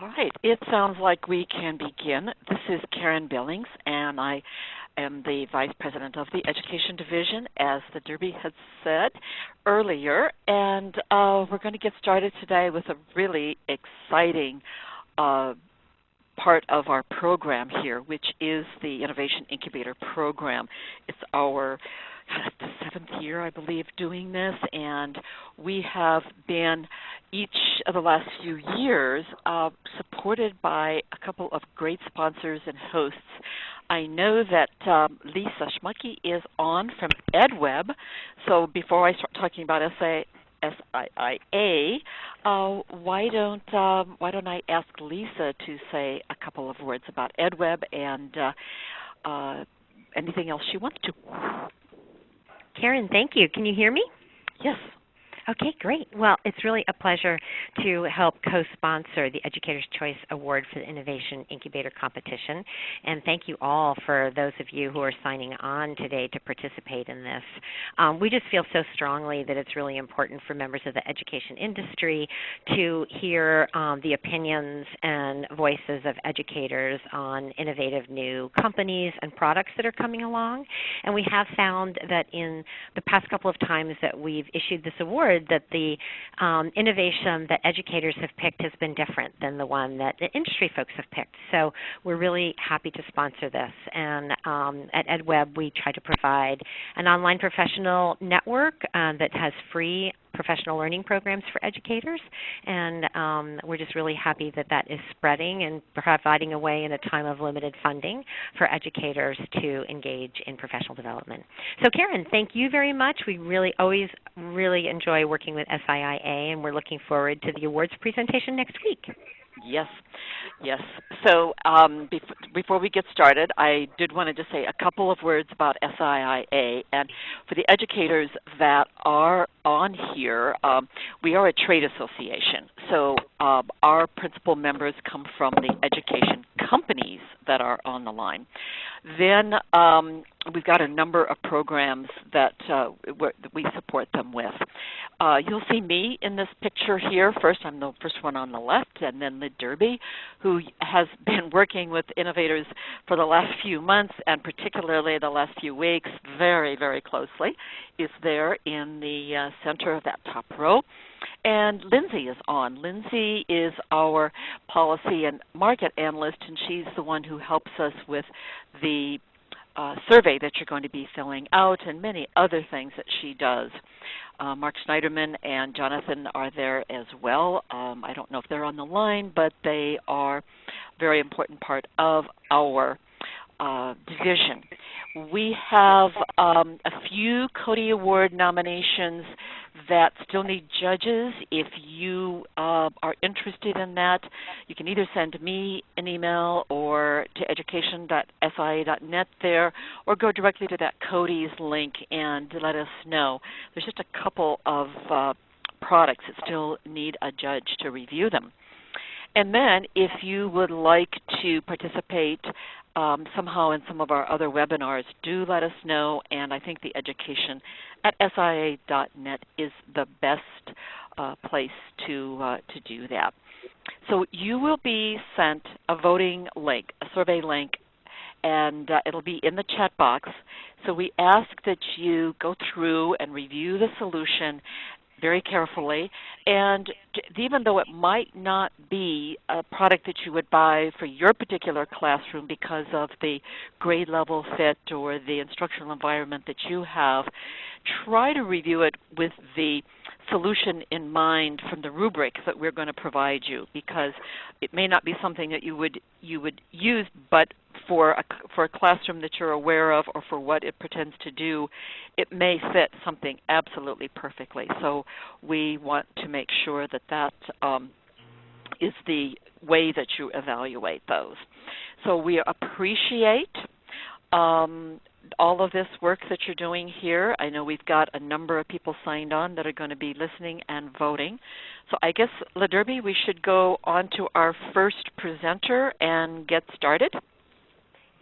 right, it sounds like we can begin. This is Karen Billings, and I am the Vice President of the Education Division, as the Derby had said earlier. And we're going to get started today with a really exciting part of our program here, which is the Innovation Incubator Program. It's our the 7th year, I believe, doing this, and we have been each of the last few years supported by a couple of great sponsors and hosts. I know that Lisa Schmucke is on from EdWeb, so before I start talking about SIIA, why don't I ask Lisa to say a couple of words about EdWeb and anything else she wants to. Karen, thank you. Can you hear me? Yes. Okay, great. Well, it's really a pleasure to help co-sponsor the Educator's Choice Award for the Innovation Incubator Competition. And thank you all for those of you who are signing on today to participate in this. We just feel so strongly that it's really important for members of the education industry to hear the opinions and voices of educators on innovative new companies and products that are coming along. And we have found that in the past couple of times that we've issued this award, that the innovation that educators have picked has been different than the one that the industry folks have picked. So we're really happy to sponsor this. And at EdWeb, we try to provide an online professional network that has free professional learning programs for educators, and we're just really happy that that is spreading and providing a way in a time of limited funding for educators to engage in professional development. So Karen, thank you very much. We always really enjoy working with SIIA, and we're looking forward to the awards presentation next week. Yes, yes. So before we get started, I did want to just say a couple of words about SIIA. And for the educators that are on here, we are a trade association. So our principal members come from the education companies that are on the line. Then we've got a number of programs that we support them with. You'll see me in this picture here. First, I'm the first one on the left, and then the Derby, who has been working with innovators for the last few months, and particularly the last few weeks, very, very closely, is there in the center of that top row. And Lindsay is on. Lindsay is our policy and market analyst, and she's the one who helps us with the survey that you're going to be filling out and many other things that she does. Mark Schneiderman and Jonathan are there as well. I don't know if they're on the line, but they are a very important part of our division. We have a few Cody Award nominations that still need judges. If you are interested in that, you can either send me an email or to education.sia.net there, or go directly to that Cody's link and let us know. There's just a couple of products that still need a judge to review them. And then if you would like to participate somehow in some of our other webinars, do let us know, and I think the education at SIA.net is the best place to do that. So you will be sent a voting link, a survey link, and it'll be in the chat box. So we ask that you go through and review the solution very carefully, and even though it might not be a product that you would buy for your particular classroom because of the grade level fit or the instructional environment that you have, try to review it with the solution in mind from the rubric that we're going to provide you, because it may not be something that you would use, but for a classroom that you're aware of or for what it pretends to do, it may fit something absolutely perfectly. So we want to make sure that that is the way that you evaluate those. So we appreciate all of this work that you're doing here. I know we've got a number of people signed on that are going to be listening and voting. So I guess, LaDerby, we should go on to our first presenter and get started.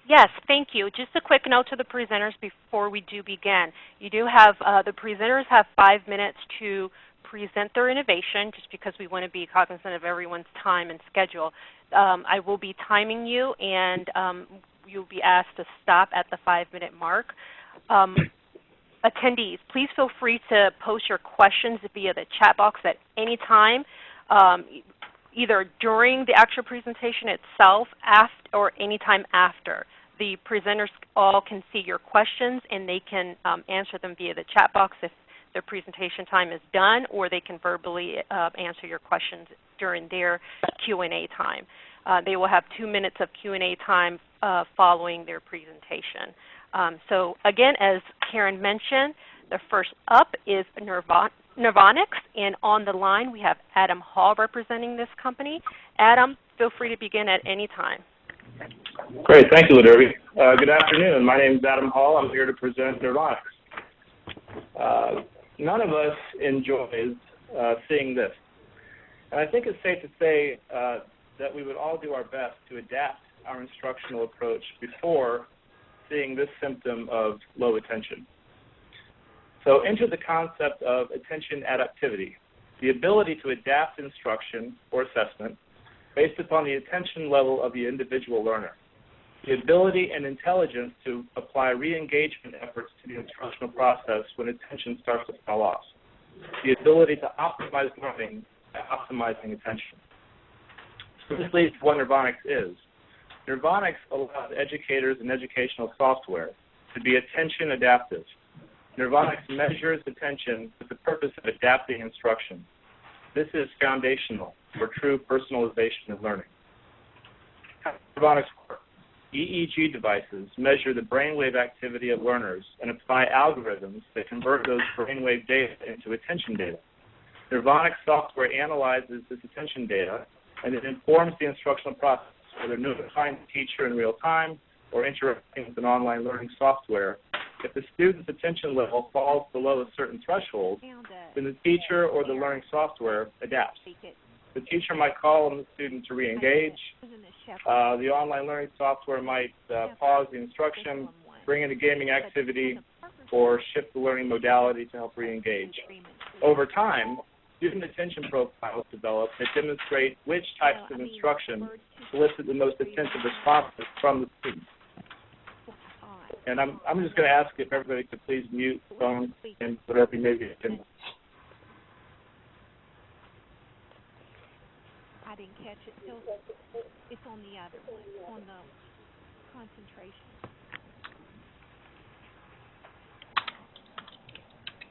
Yes, thank you. Just a quick note to the presenters before we do begin. You do have, the presenters have 5 minutes to present their innovation, just because we want to be cognizant of everyone's time and schedule. I will be timing you, and you'll be asked to stop at the 5-minute mark. Attendees, please feel free to post your questions via the chat box at any time, either during the actual presentation itself or any time after. The presenters all can see your questions, and they can answer them via the chat box if their presentation time is done, or they can verbally answer your questions during their Q&A time. They will have 2 minutes of Q&A time following their presentation. So again, as Karen mentioned, the first up is Nirvonics, and on the line we have Adam Hall representing this company. Adam, feel free to begin at any time. Great, thank you, LaDerby. Good afternoon. My name is Adam Hall. I'm here to present Nirvonics. None of us enjoys seeing this, and I think it's safe to say that we would all do our best to adapt our instructional approach before seeing this symptom of low attention. So enter the concept of attention adaptivity, the ability to adapt instruction or assessment based upon the attention level of the individual learner, the ability and intelligence to apply re-engagement efforts to the instructional process when attention starts to fall off, the ability to optimize learning by optimizing attention. So this leads to what Nirvonics is. Nirvonics allows educators and educational software to be attention adaptive. Nirvonics measures attention with the purpose of adapting instruction. This is foundational for true personalization of learning. How does Nirvonics work? EEG devices measure the brainwave activity of learners and apply algorithms that convert those brainwave data into attention data. Nirvonics software analyzes this attention data, and it informs the instructional process, whether notifying the teacher in real time or interacting with an online learning software. If the student's attention level falls below a certain threshold, then the teacher or the learning software adapts. The teacher might call on the student to re-engage. The online learning software might pause the instruction, bring in a gaming activity, or shift the learning modality to help re-engage. Over time, student attention profiles develop that demonstrate which types of instruction elicit the most attentive responses from the student. And I'm just going to ask if everybody could please mute the phone and whatever maybe it can. I didn't catch it. So it's on the other one, on the concentration.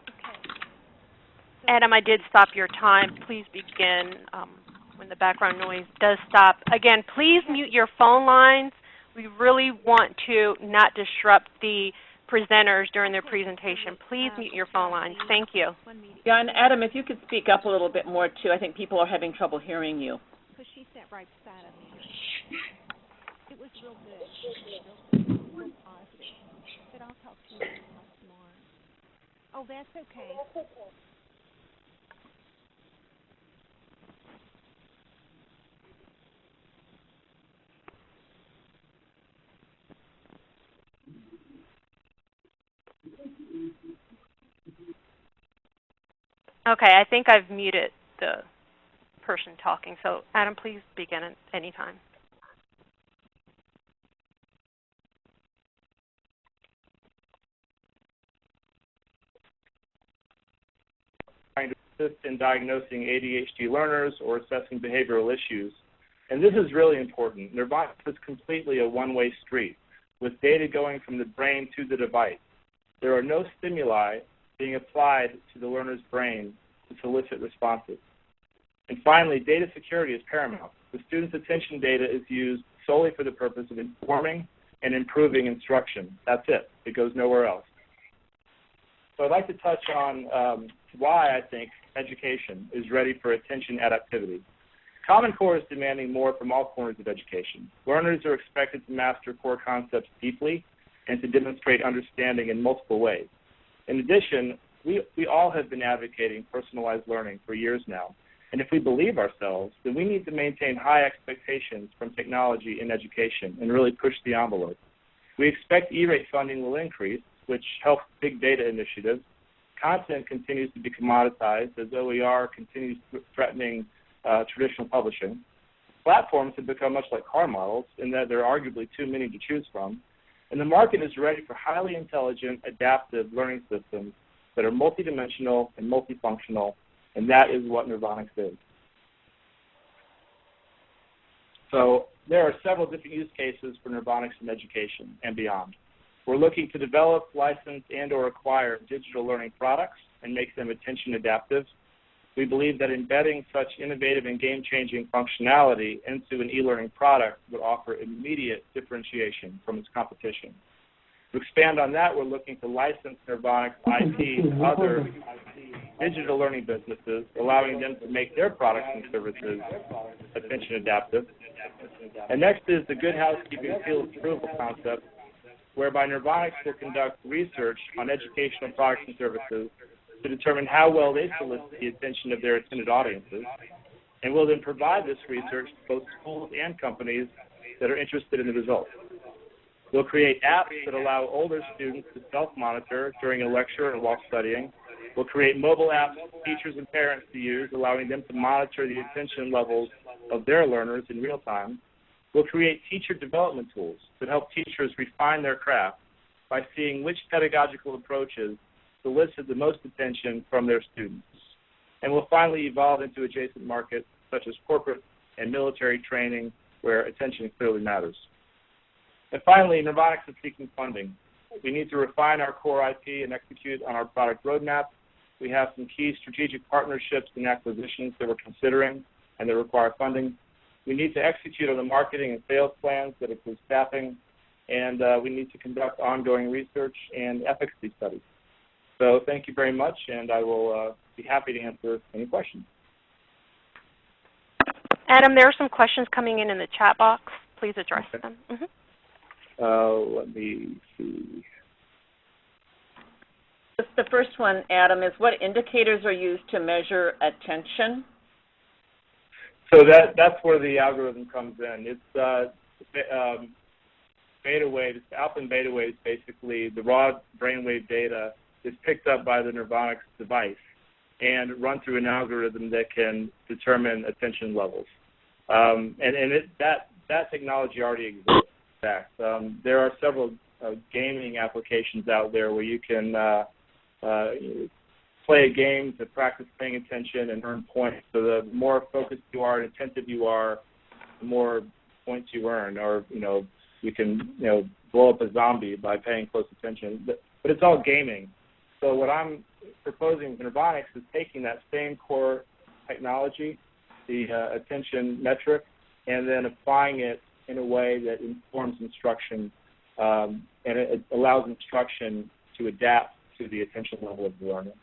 Okay. Adam, I did stop your time. Please begin when the background noise does stop. Again, please mute your phone lines. We really want to not disrupt the presenters during their presentation. Please mute your phone lines. Thank you. Yeah, and Adam, if you could speak up a little bit more, too. I think people are having trouble hearing you. Because she sat right beside of me. It was real good. Real positive. But I'll talk to you tomorrow. Oh, that's okay. Okay, I think I've muted the person talking. So, Adam, please begin at any time. Trying to assist in diagnosing ADHD learners or assessing behavioral issues. And this is really important. Nirvonics is completely a one-way street, with data going from the brain to the device. There are no stimuli being applied to the learner's brain to solicit responses. And finally, data security is paramount. The student's attention data is used solely for the purpose of informing and improving instruction. That's it. It goes nowhere else. So I'd like to touch on why I think education is ready for attention adaptivity. Common Core is demanding more from all corners of education. Learners are expected to master core concepts deeply and to demonstrate understanding in multiple ways. In addition, we all have been advocating personalized learning for years now. And if we believe ourselves, then we need to maintain high expectations from technology in education and really push the envelope. We expect E-rate funding will increase, which helps big data initiatives. content continues to be commoditized as OER continues threatening traditional publishing. Platforms have become much like car models in that there are arguably too many to choose from, and the market is ready for highly intelligent, adaptive learning systems that are multidimensional and multifunctional, and that is what Nirvonics is. So there are several different use cases for Nirvonics in education and beyond. We're looking to develop, license, and or acquire digital learning products and make them attention adaptive. We believe that embedding such innovative and game-changing functionality into an e-learning product would offer immediate differentiation from its competition. To expand on that, we're looking to license Nirvonics IP to other digital learning businesses, allowing them to make their products and services attention adaptive. And next is the good housekeeping seal of approval concept, whereby Nirvonics will conduct research on educational products and services to determine how well they solicit the attention of their intended audiences, and will then provide this research to both schools and companies that are interested in the results. We'll create apps that allow older students to self-monitor during a lecture or while studying. We'll create mobile apps for teachers and parents to use, allowing them to monitor the attention levels of their learners in real time. We'll create teacher development tools that help teachers refine their craft by seeing which pedagogical approaches solicit the most attention from their students. And we'll finally evolve into adjacent markets such as corporate and military training, where attention clearly matters. And finally, Nirvonics is seeking funding. We need to refine our core IP and execute on our product roadmap. We have some key strategic partnerships and acquisitions that we're considering and that require funding. We need to execute on the marketing and sales plans that include staffing, and we need to conduct ongoing research and efficacy studies. So thank you very much, and I will be happy to answer any questions. Adam, there are some questions coming in the chat box. Please address them. Let me see. The first one, Adam, is what indicators are used to measure attention? So that's where the algorithm comes in. It's beta waves, alpha and beta waves, basically the raw brainwave data is picked up by the Nirvonics device and run through an algorithm that can determine attention levels. That technology already exists. In fact, there are several gaming applications out there where you can play a game to practice paying attention and earn points. So the more focused you are and attentive you are, the more points you earn. Or you can blow up a zombie by paying close attention. But it's all gaming. So what I'm proposing with Nirvonics is taking that same core technology, the attention metric, and then applying it in a way that informs instruction, and it allows instruction to adapt to the attention level of the learner.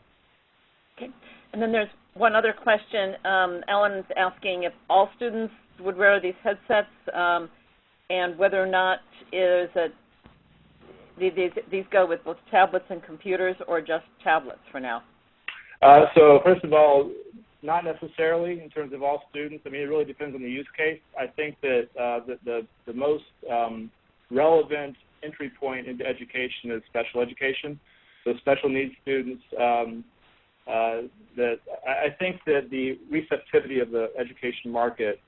Okay. And then there's one other question. Ellen's asking if all students would wear these headsets, and whether or not these go with both tablets and computers or just tablets for now. So first of all, not necessarily in terms of all students. I mean, it really depends on the use case. I think that the most relevant entry point into education is special education. So special needs students, I think that the receptivity of the education market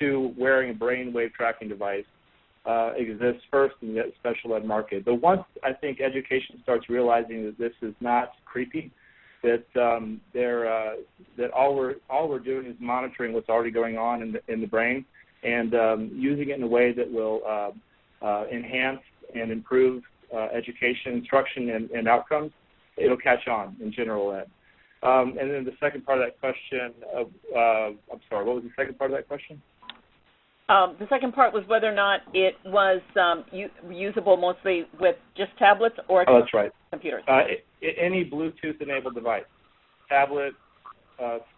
to wearing a brainwave tracking device exists first in the special ed market. But once I think education starts realizing that this is not creepy, that that all we're doing is monitoring what's already going on in the brain and using it in a way that will enhance and improve education, instruction, and outcomes, it'll catch on in general ed. And then the second part of that question, I'm sorry, what was the second part of that question? The second part was whether or not it was usable mostly with just tablets or that's right. computers. Any Bluetooth-enabled device, tablet,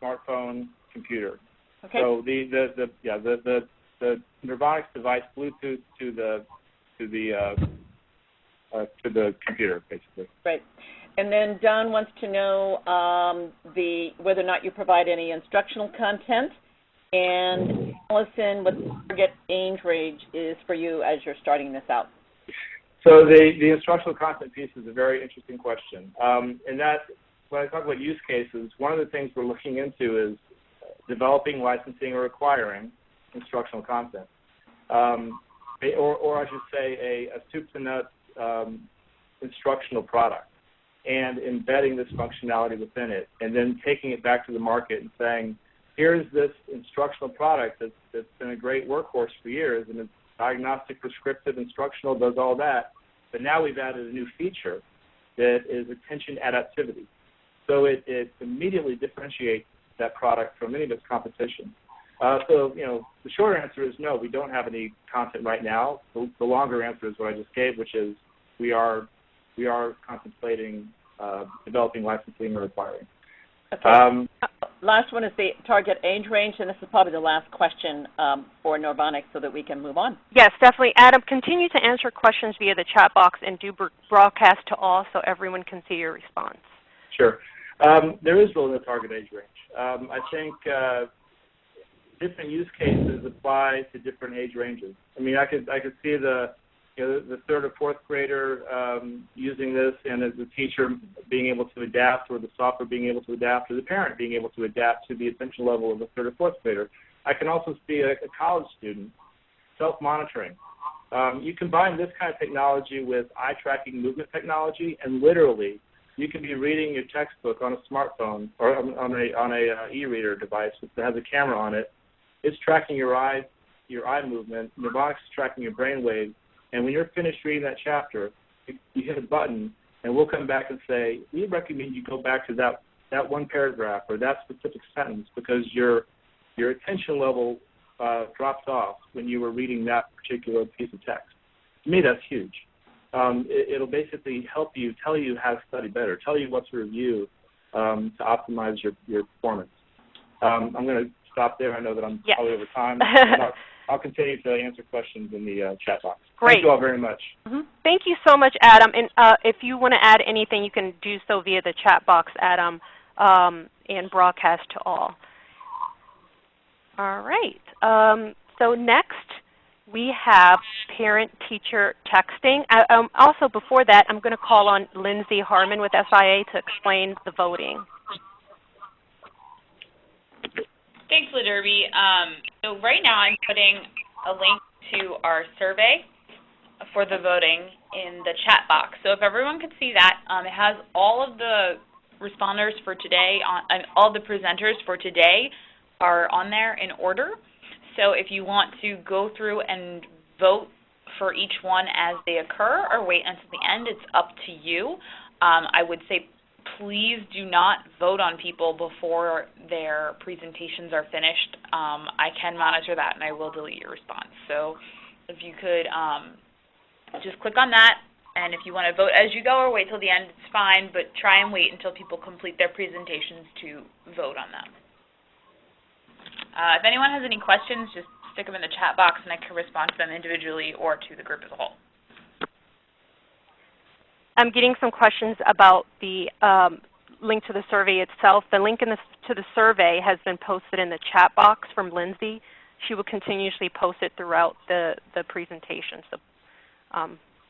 smartphone, computer. Okay. So the Nirvonics device Bluetooth to the computer, basically. Right. And then Don wants to know whether or not you provide any instructional content. And Allison, what the target age range is for you as you're starting this out? So the instructional content piece is a very interesting question. And that, when I talk about use cases, one of the things we're looking into is developing, licensing, or acquiring instructional content. Or I should say a soup to nuts instructional product, and embedding this functionality within it, and then taking it back to the market and saying, here's this instructional product that's been a great workhorse for years, and it's diagnostic, prescriptive, instructional, does all that, but now we've added a new feature that is attention adaptivity. So it immediately differentiates that product from any of its competition. So, the short answer is no, we don't have any content right now. The longer answer is what I just gave, which is we are contemplating developing, licensing, or acquiring. Okay. Last one is the target age range, and this is probably the last question for Norvonic so that we can move on. Yes, definitely. Adam, continue to answer questions via the chat box and do broadcast to all so everyone can see your response. Sure. There is really no target age range. I think different use cases apply to different age ranges. I mean, I could see the third or fourth grader using this, and as the teacher being able to adapt, or the software being able to adapt, or the parent being able to adapt to the attention level of the third or fourth grader. I can also see a college student self-monitoring. You combine this kind of technology with eye-tracking movement technology, and literally you can be reading your textbook on a smartphone or on a e-reader device that has a camera on it. It's tracking your eye movement. Norvonics is tracking your brain waves. And when you're finished reading that chapter, you hit a button, and we'll come back and say, we recommend you go back to that one paragraph or that specific sentence because your attention level dropped off when you were reading that particular piece of text. To me, that's huge. It'll basically help you, tell you how to study better, tell you what to review to optimize your performance. I'm going to stop there. I know that I'm probably over time. I'll continue to answer questions in the chat box. Great. Thank you all very much. Mm-hmm. Thank you so much, Adam. And if you want to add anything, you can do so via the chat box, Adam, and broadcast to all. All right. So next, we have parent-teacher texting. Also, before that, I'm going to call on Lindsay Harmon with SIA to explain the voting. Thanks, LaDerby. So right now I'm putting a link to our survey for the voting in the chat box. So if everyone could see that, it has all of the responders for today, all the presenters for today are on there in order. So if you want to go through and vote for each one as they occur or wait until the end, it's up to you. I would say please do not vote on people before their presentations are finished. I can monitor that, and I will delete your response. So if you could just click on that, and if you want to vote as you go or wait till the end, it's fine, but try and wait until people complete their presentations to vote on them. If anyone has any questions, just stick them in the chat box, and I can respond to them individually or to the group as a whole. I'm getting some questions about the link to the survey itself. The link to the survey has been posted in the chat box from Lindsay. She will continuously post it throughout the presentation, so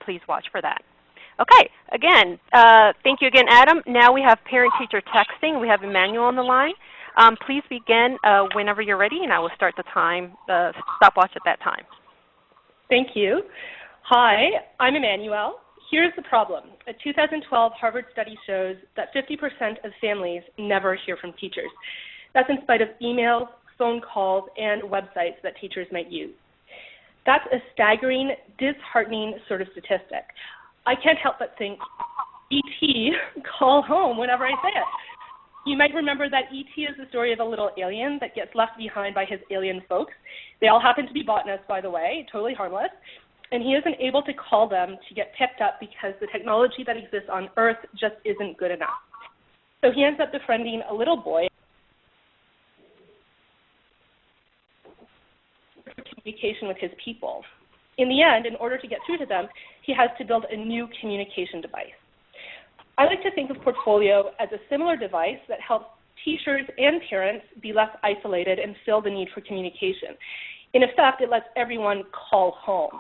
please watch for that. Okay, again, thank you again, Adam. Now we have parent-teacher texting. We have Emmanuel on the line. Please begin whenever you're ready, and I will start the stopwatch at that time. Thank you. Hi, I'm Emmanuel. Here's the problem. A 2012 Harvard study shows that 50% of families never hear from teachers. That's in spite of emails, phone calls, and websites that teachers might use. That's a staggering, disheartening sort of statistic. I can't help but think, E.T., call home whenever I say it. You might remember that E.T. is the story of a little alien that gets left behind by his alien folks. They all happen to be botanists, by the way, totally harmless. And he isn't able to call them to get picked up because the technology that exists on Earth just isn't good enough. So he ends up befriending a little boy for communication with his people. In the end, in order to get through to them, he has to build a new communication device. I like to think of Portfolio as a similar device that helps teachers and parents be less isolated and fill the need for communication. In effect, it lets everyone call home.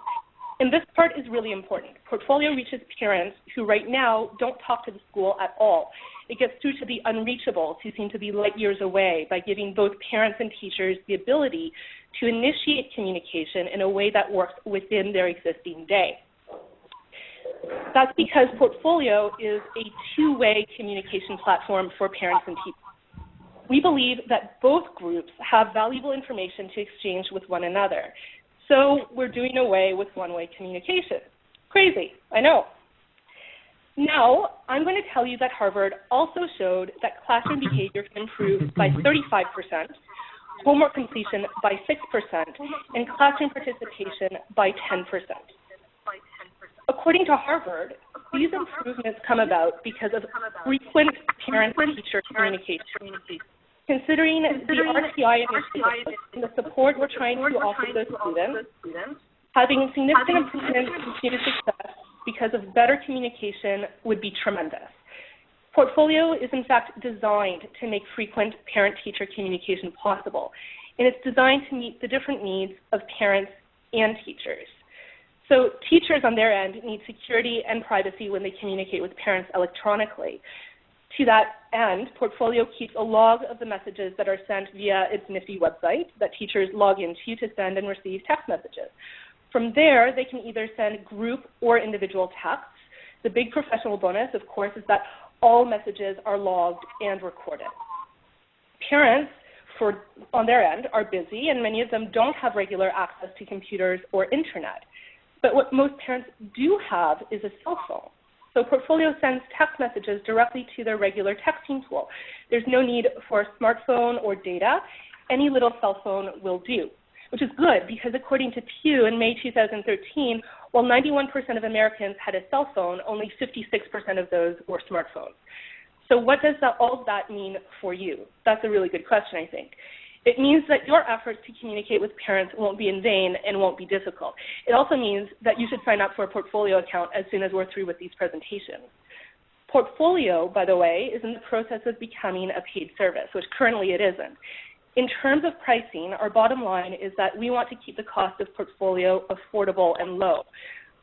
And this part is really important. Portfolio reaches parents who right now don't talk to the school at all. It gets through to the unreachables who seem to be light years away by giving both parents and teachers the ability to initiate communication in a way that works within their existing day. That's because Portfolio is a two-way communication platform for parents and teachers. We believe that both groups have valuable information to exchange with one another. So we're doing away with one-way communication. Crazy, I know. Now, I'm going to tell you that Harvard also showed that classroom behavior can improve by 35%, homework completion by 6%, and classroom participation by 10%. According to Harvard, these improvements come about because of frequent parent-teacher communication. Considering the RTI initiative and the support we're trying to offer those students, having significant improvements in student success because of better communication would be tremendous. Portfolio is in fact designed to make frequent parent-teacher communication possible, and it's designed to meet the different needs of parents and teachers. So teachers on their end need security and privacy when they communicate with parents electronically. To that end, Portfolio keeps a log of the messages that are sent via its nifty website that teachers log into to send and receive text messages. From there, they can either send group or individual texts. The big professional bonus, of course, is that all messages are logged and recorded. Parents, on their end, are busy, and many of them don't have regular access to computers or internet. But what most parents do have is a cell phone. So Portfolio sends text messages directly to their regular texting tool. There's no need for a smartphone or data. Any little cell phone will do, which is good because according to Pew in May 2013, while 91% of Americans had a cell phone, only 56% of those were smartphones. So what does all of that mean for you? That's a really good question, I think. It means that your efforts to communicate with parents won't be in vain and won't be difficult. It also means that you should sign up for a Portfolio account as soon as we're through with these presentations. Portfolio, by the way, is in the process of becoming a paid service, which currently it isn't. In terms of pricing, our bottom line is that we want to keep the cost of Portfolio affordable and low.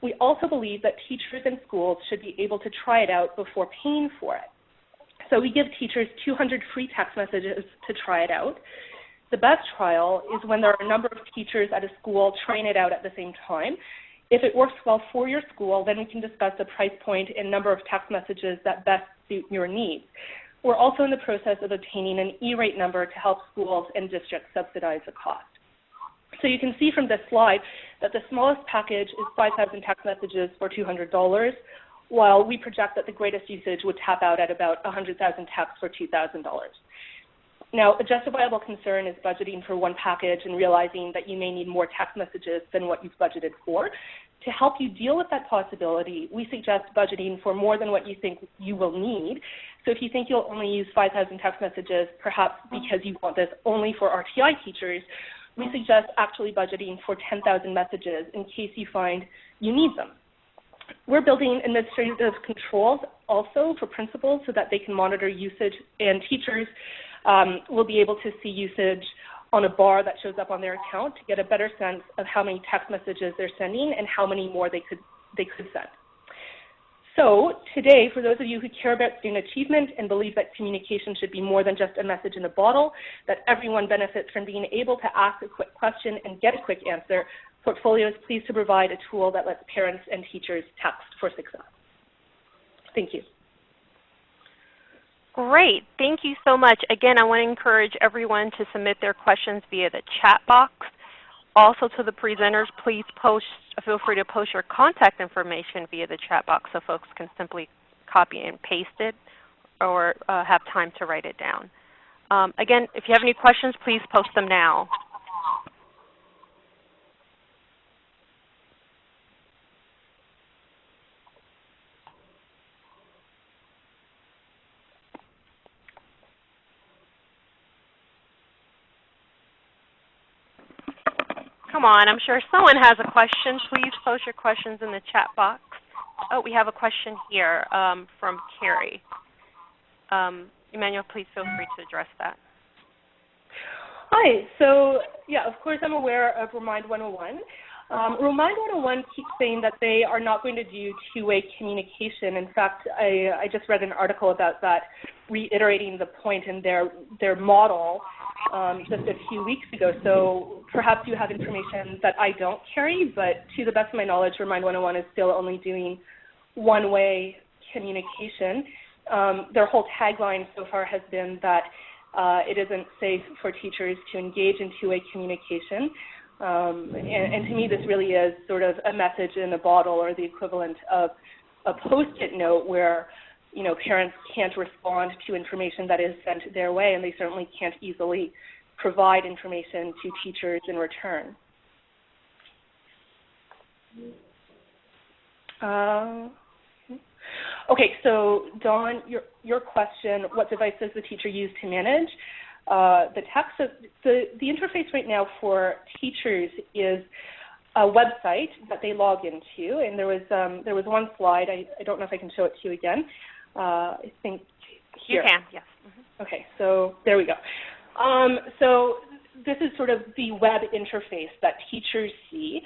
We also believe that teachers and schools should be able to try it out before paying for it. So we give teachers 200 free text messages to try it out. The best trial is when there are a number of teachers at a school trying it out at the same time. If it works well for your school, then we can discuss the price point and number of text messages that best suit your needs. We're also in the process of obtaining an E-rate number to help schools and districts subsidize the cost. So you can see from this slide that the smallest package is 5,000 text messages for $200, while we project that the greatest usage would tap out at about 100,000 texts for $2,000. Now, a justifiable concern is budgeting for one package and realizing that you may need more text messages than what you've budgeted for. To help you deal with that possibility, we suggest budgeting for more than what you think you will need. So if you think you'll only use 5,000 text messages, perhaps because you want this only for RTI teachers, we suggest actually budgeting for 10,000 messages in case you find you need them. We're building administrative controls also for principals so that they can monitor usage, and teachers will be able to see usage on a bar that shows up on their account to get a better sense of how many text messages they're sending and how many more they could send. So today, for those of you who care about student achievement and believe that communication should be more than just a message in a bottle, that everyone benefits from being able to ask a quick question and get a quick answer, Portfolio is pleased to provide a tool that lets parents and teachers text for success. Thank you. Great. Thank you so much. Again, I want to encourage everyone to submit their questions via the chat box. Also to the presenters, please feel free to post your contact information via the chat box so folks can simply copy and paste it or have time to write it down. Again, if you have any questions, please post them now. Come on, I'm sure someone has a question. Please post your questions in the chat box. Oh, we have a question here from Carrie. Emmanuel, please feel free to address that. Hi. So, yeah, of course I'm aware of Remind 101. Remind 101 keeps saying that they are not going to do two-way communication. In fact, I just read an article about that, reiterating the point in their model just a few weeks ago. So perhaps you have information that I don't carry, but to the best of my knowledge, Remind 101 is still only doing one-way communication. Their whole tagline so far has been that it isn't safe for teachers to engage in two-way communication. And to me, this really is sort of a message in a bottle, or the equivalent of a Post-it note where, parents can't respond to information that is sent their way, and they certainly can't easily provide information to teachers in return. Okay, so Dawn, your question, what device does the teacher use to manage the text? The interface right now for teachers is a website that they log into, and there was one slide. I don't know if I can show it to you again. I think here. You can, yes. Mm-hmm. Okay, so there we go. So this is sort of the web interface that teachers see.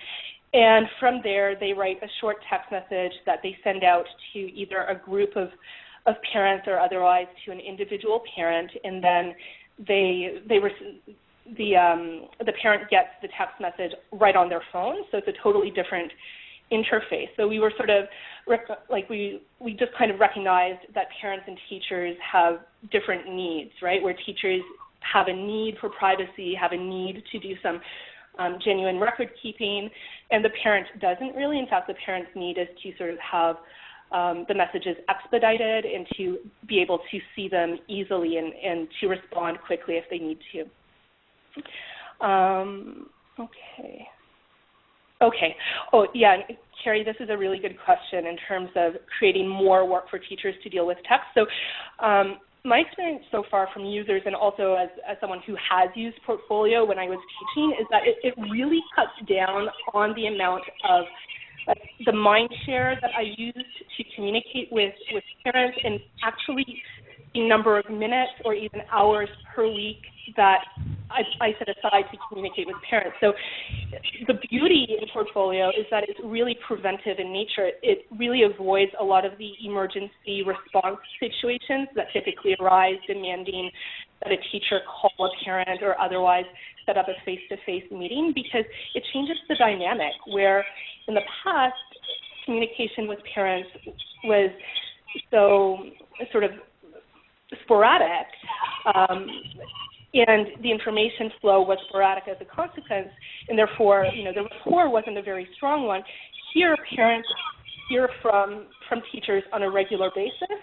And from there, they write a short text message that they send out to either a group of parents or otherwise to an individual parent, and then the parent gets the text message right on their phone. So it's a totally different interface. So we were sort of we just kind of recognized that parents and teachers have different needs, right? Where teachers have a need for privacy, have a need to do some genuine record keeping, and the parent doesn't really. In fact, the parent's need is to sort of have the messages expedited and to be able to see them easily and to respond quickly if they need to. Okay. Oh, yeah, Carrie, this is a really good question in terms of creating more work for teachers to deal with text. So my experience so far from users, and also as someone who has used Portfolio when I was teaching, is that it really cuts down on the amount of the mind share that I used to communicate with parents, and actually the number of minutes or even hours per week that I set aside to communicate with parents. So the beauty in Portfolio is that it's really preventive in nature. It really avoids a lot of the emergency response situations that typically arise, demanding that a teacher call a parent or otherwise set up a face-to-face meeting, because it changes the dynamic where in the past, communication with parents was so sort of sporadic, and the information flow was sporadic as a consequence, and therefore, the rapport wasn't a very strong one. Here, parents hear from teachers on a regular basis.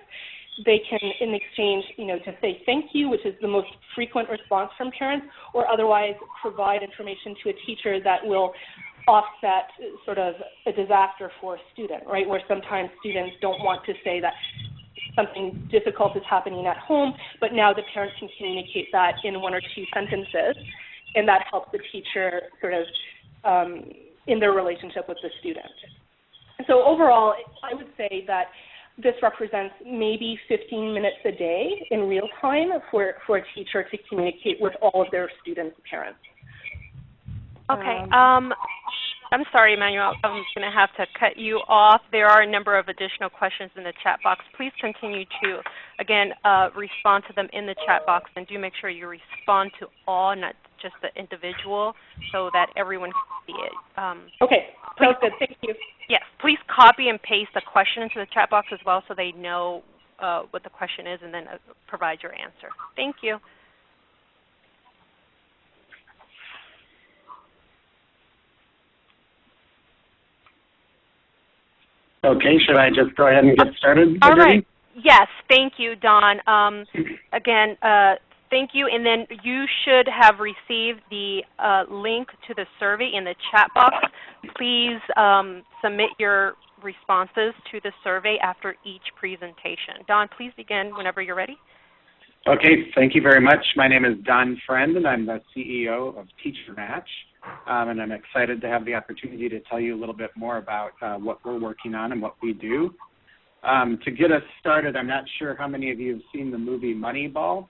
They can, in exchange, to say thank you, which is the most frequent response from parents, or otherwise provide information to a teacher that will offset sort of a disaster for a student, right, where sometimes students don't want to say that something difficult is happening at home, but now the parents can communicate that in one or two sentences, and that helps the teacher sort of in their relationship with the student. So overall, I would say that this represents maybe 15 minutes a day in real time for a teacher to communicate with all of their students' parents. Okay. I'm sorry, Emmanuel. I'm going to have to cut you off. There are a number of additional questions in the chat box. Please continue to, again, respond to them in the chat box, and do make sure you respond to all, not just the individual, so that everyone can see it. Okay. Sounds good. Thank you. Yes. Please copy and paste the question into the chat box as well, so they know what the question is, and then provide your answer. Thank you. Okay, should I just go ahead and get started? All right. Yes, thank you, Dawn. Again, thank you. And then you should have received the link to the survey in the chat box. Please submit your responses to the survey after each presentation. Dawn, please begin whenever you're ready. Okay, thank you very much. My name is Don Friend, and I'm the CEO of Teacher Match. And I'm excited to have the opportunity to tell you a little bit more about what we're working on and what we do. To get us started, I'm not sure how many of you have seen the movie Moneyball.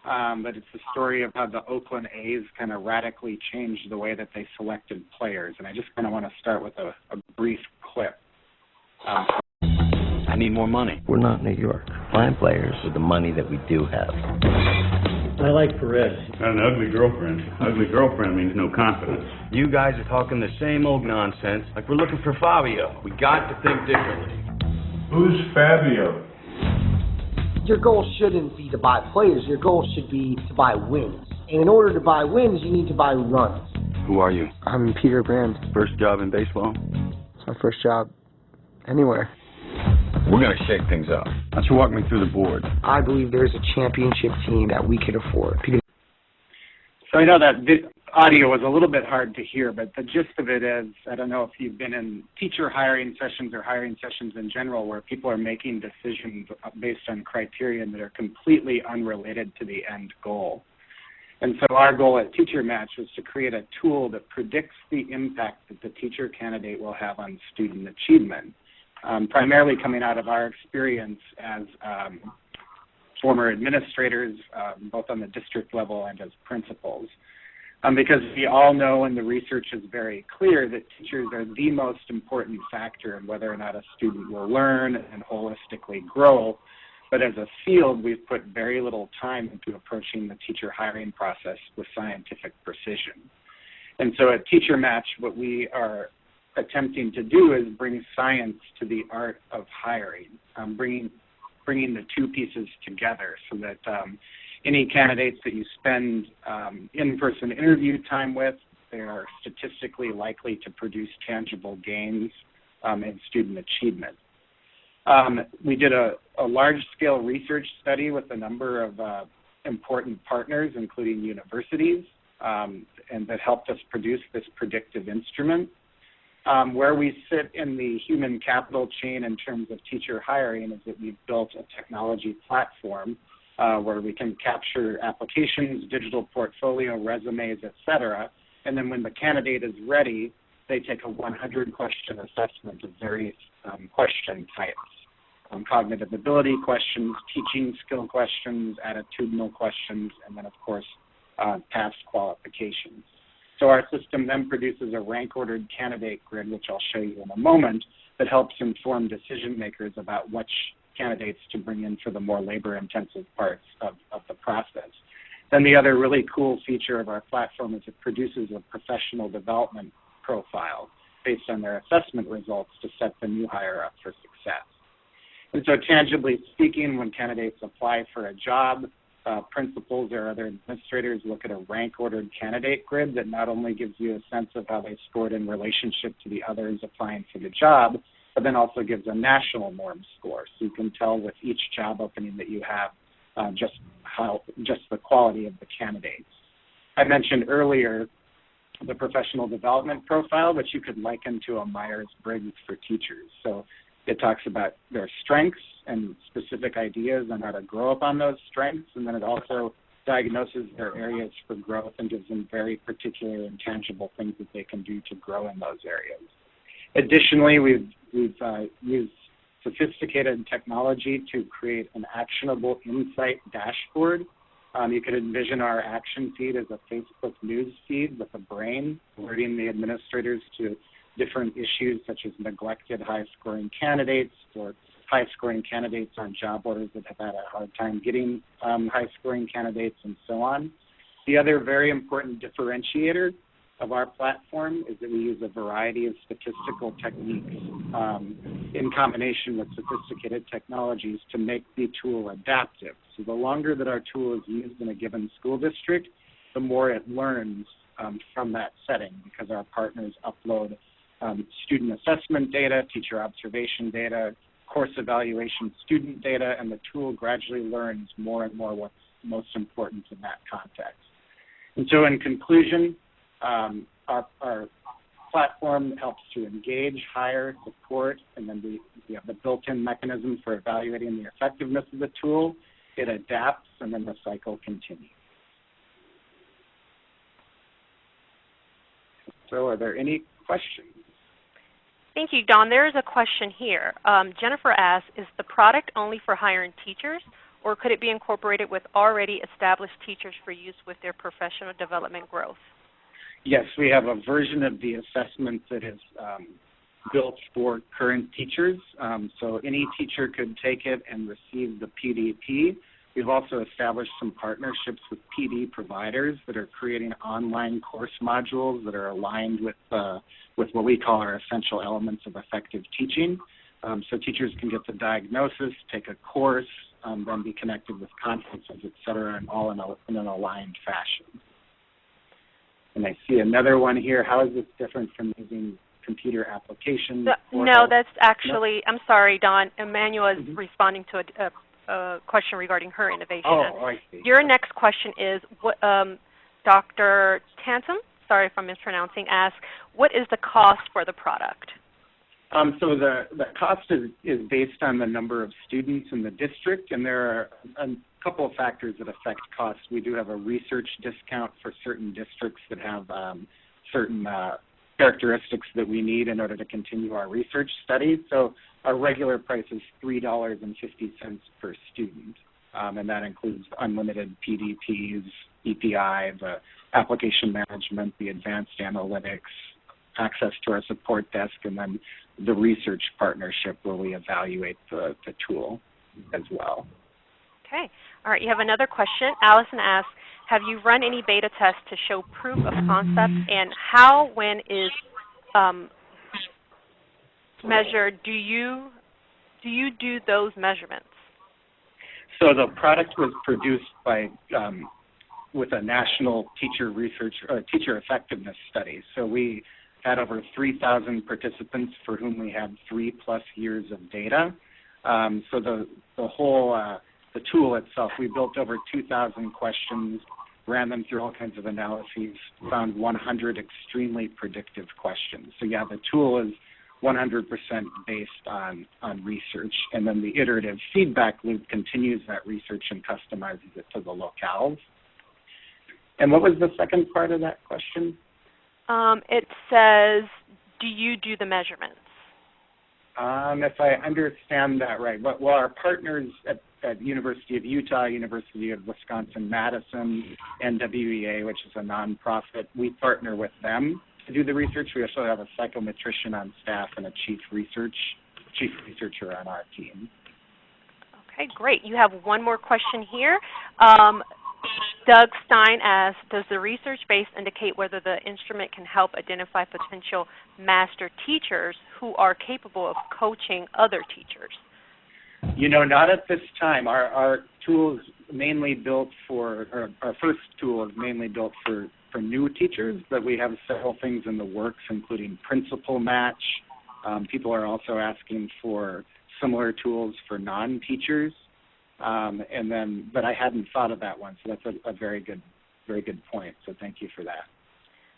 but it's the story of how the Oakland A's kind of radically changed the way that they selected players. And I just kind of want to start with a brief clip. I need more money. We're not New York. Find players with the money that we do have. I like Perez. Got an ugly girlfriend. Ugly girlfriend means no confidence. You guys are talking the same old nonsense like we're looking for Fabio. We got to think differently. Who's Fabio? Your goal shouldn't be to buy players. Your goal should be to buy wins. And in order to buy wins, you need to buy runs. Who are you? I'm Peter Brand. First job in baseball? It's my first job anywhere. We're going to shake things up. Why don't you walk me through the board? I believe there's a championship team that we can afford. So I know that the audio was a little bit hard to hear, but the gist of it is, I don't know if you've been in teacher hiring sessions or hiring sessions in general where people are making decisions based on criteria that are completely unrelated to the end goal. And so our goal at Teacher Match was to create a tool that predicts the impact that the teacher candidate will have on student achievement. Primarily coming out of our experience as former administrators, both on the district level and as principals. Because we all know, and the research is very clear, that teachers are the most important factor in whether or not a student will learn and holistically grow. But as a field, we've put very little time into approaching the teacher hiring process with scientific precision. And so at Teacher Match, what we are attempting to do is bring science to the art of hiring, bringing the two pieces together so that any candidates that you spend in-person interview time with, they are statistically likely to produce tangible gains in student achievement. We did a large-scale research study with a number of important partners, including universities, and that helped us produce this predictive instrument. Where we sit in the human capital chain in terms of teacher hiring is that we've built a technology platform where we can capture applications, digital portfolio, resumes, et cetera, and then when the candidate is ready, they take a 100-question assessment of various question types. Cognitive ability questions, teaching skill questions, attitudinal questions, and then, of course, past qualifications. So our system then produces a rank-ordered candidate grid, which I'll show you in a moment, that helps inform decision makers about which candidates to bring in for the more labor-intensive parts of the process. Then the other really cool feature of our platform is it produces a professional development profile based on their assessment results to set the new hire up for success. And so tangibly speaking, when candidates apply for a job, principals or other administrators look at a rank-ordered candidate grid that not only gives you a sense of how they scored in relationship to the others applying for the job, but then also gives a national norm score. So you can tell with each job opening that you have just the quality of the candidates. I mentioned earlier the professional development profile, which you could liken to a Myers-Briggs for teachers. So it talks about their strengths and specific ideas on how to grow upon those strengths, and then it also diagnoses their areas for growth and gives them very particular and tangible things that they can do to grow in those areas. Additionally, we've used sophisticated technology to create an actionable insight dashboard. You could envision our action feed as a Facebook news feed with a brain, alerting the administrators to different issues such as neglected high-scoring candidates or high-scoring candidates on job orders that have had a hard time getting high-scoring candidates and so on. The other very important differentiator of our platform is that we use a variety of statistical techniques in combination with sophisticated technologies to make the tool adaptive. So the longer that our tool is used in a given school district, the more it learns from that setting, because our partners upload student assessment data, teacher observation data, course evaluation student data, and the tool gradually learns more and more what's most important in that context. And so in conclusion, our platform helps to engage, hire, support, and then we have the built-in mechanism for evaluating the effectiveness of the tool. It adapts, and then the cycle continues. So are there any questions? Thank you, Don. There is a question here. Jennifer asks, is the product only for hiring teachers, or could it be incorporated with already established teachers for use with their professional development growth? Yes, we have a version of the assessment that is built for current teachers. So any teacher could take it and receive the PDP. We've also established some partnerships with PD providers that are creating online course modules that are aligned with what we call our essential elements of effective teaching. So teachers can get the diagnosis, take a course, then be connected with conferences, et cetera, and all in an aligned fashion. And I see another one here. How is this different from using computer applications? No, that's actually, I'm sorry, Don. Emmanuel is responding to a question regarding her innovation. Oh, I see. Your next question is, what, Dr. Tantum, sorry if I'm mispronouncing, asks, what is the cost for the product? So the cost is based on the number of students in the district, and there are a couple of factors that affect cost. We do have a research discount for certain districts that have certain characteristics that we need in order to continue our research studies. So our regular price is $3.50 per student, and that includes unlimited PDPs, EPI, the application management, the advanced analytics, access to our support desk, and then the research partnership where we evaluate the tool as well. Okay. All right, you have another question. Allison asks, have you run any beta tests to show proof of concept, and how, when is measured, do you do those measurements? So the product was produced by with a national teacher effectiveness study. So we had over 3,000 participants for whom we had 3+ years of data. So the whole the tool itself, we built over 2,000 questions, ran them through all kinds of analyses, found 100 extremely predictive questions. So yeah, the tool is 100% based on research, and then the iterative feedback loop continues that research and customizes it to the locales. And what was the second part of that question? It says, do you do the measurements? If I understand that right, well, our partners at University of Utah, University of Wisconsin-Madison, NWEA, which is a nonprofit, we partner with them to do the research. We also have a psychometrician on staff and a chief researcher on our team. Okay, great. You have one more question here. Doug Stein asks, does the research base indicate whether the instrument can help identify potential master teachers who are capable of coaching other teachers? You know, not at this time. Our tool is mainly built for, our first tool is mainly built for new teachers, but we have several things in the works, including principal match. People are also asking for similar tools for non-teachers. But I hadn't thought of that one, so that's a very good point. So thank you for that.